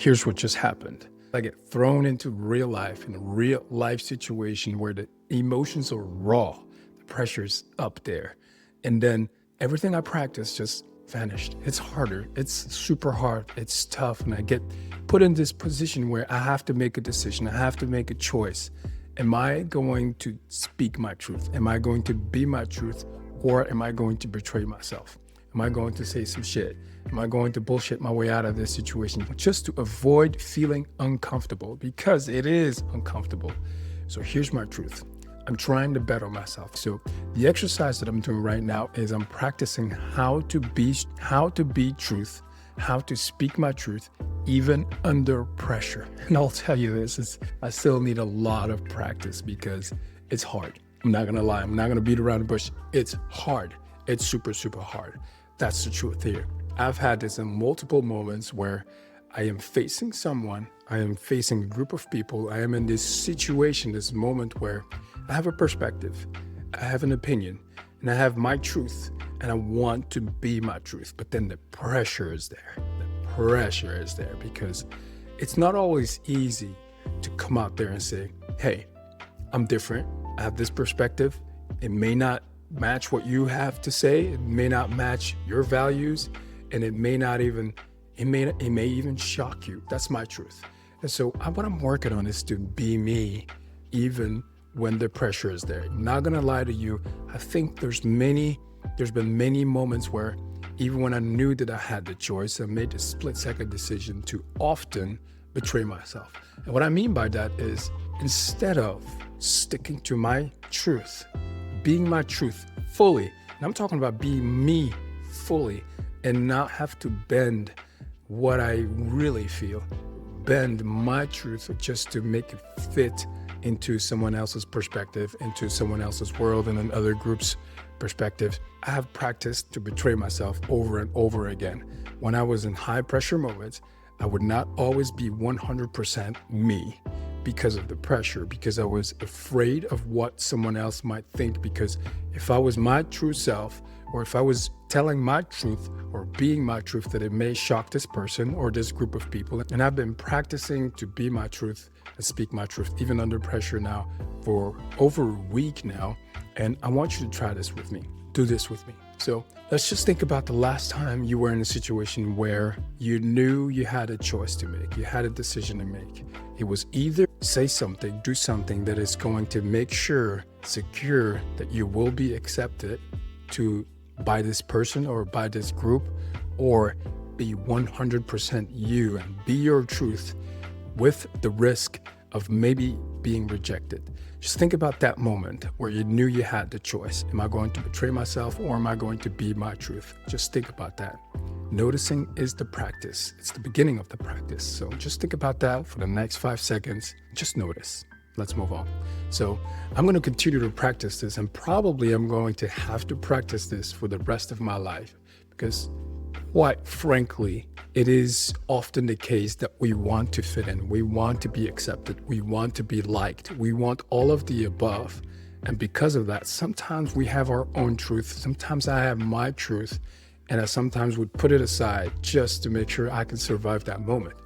Here's what just happened. I get thrown into real life in a real life situation where the emotions are raw, the pressure's up there. And then everything I practiced just vanished. It's harder. It's super hard. It's tough. And I get put in this position where I have to make a decision. I have to make a choice. Am I going to speak my truth? Am I going to be my truth? Or am I going to betray myself? Am I going to say some shit? Am I going to bullshit my way out of this situation just to avoid feeling uncomfortable? Because it is uncomfortable. So here's my truth. I'm trying to better myself. So the exercise that I'm doing right now is I'm practicing how to be truth, how to speak my truth, even under pressure. And I'll tell you this, I still need a lot of practice because it's hard. I'm not gonna lie, I'm not gonna beat around the bush. It's hard. It's super, super hard. That's the truth here. I've had this in multiple moments where I am facing someone, I am facing a group of people, I am in this situation, this moment where I have a perspective, I have an opinion, and I have my truth, and I want to be my truth. But then the pressure is there. The pressure is there because it's not always easy to come out there and say, hey, I'm different. I have this perspective. It may not match what you have to say. It may not match your values, and it may even shock you. That's my truth. And so what I'm working on is to be me, even when the pressure is there. I'm not gonna lie to you. I think there's been many moments where even when I knew that I had the choice, I made a split-second decision to often betray myself. And what I mean by that is instead of sticking to my truth, being my truth fully, and I'm talking about being me fully and not have to bend what I really feel, bend my truth just to make it fit into someone else's perspective, into someone else's world and another group's perspective. I have practiced to betray myself over and over again. When I was in high pressure moments, I would not always be 100% me because of the pressure, because I was afraid of what someone else might think. Because if I was my true self, or if I was telling my truth or being my truth, that it may shock this person or this group of people. And I've been practicing to be my truth and speak my truth, even under pressure now for over a week now. And I want you to try this with me. Do this with me. So let's just think about the last time you were in a situation where you knew you had a choice to make. You had a decision to make. It was either say something, do something that is going to make sure, secure that you will be accepted by this person or by this group, or be 100% you and be your truth with the risk of maybe being rejected. Just think about that moment where you knew you had the choice. Am I going to betray myself or am I going to be my truth? Just think about that. Noticing is the practice. It's the beginning of the practice. So just think about that for the next 5 seconds. Just notice. Let's move on. So I'm going to continue to practice this, and probably I'm going to have to practice this for the rest of my life because, quite frankly, it is often the case that we want to fit in. We want to be accepted. We want to be liked. We want all of the above. And because of that, sometimes we have our own truth. Sometimes I have my truth, and I sometimes would put it aside just to make sure I can survive that moment.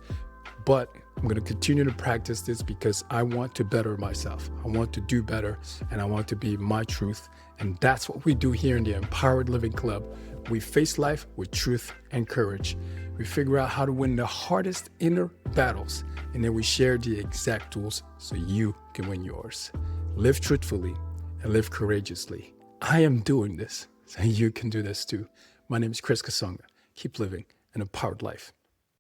But I'm going to continue to practice this because I want to better myself. I want to do better, and I want to be my truth. And that's what we do here in the Empowered Living Club. We face life with truth and courage. We figure out how to win the hardest inner battles, and then we share the exact tools so you can win yours. Live truthfully and live courageously. I am doing this, so you can do this too. My name is Chris Kasonga. Keep living an empowered life.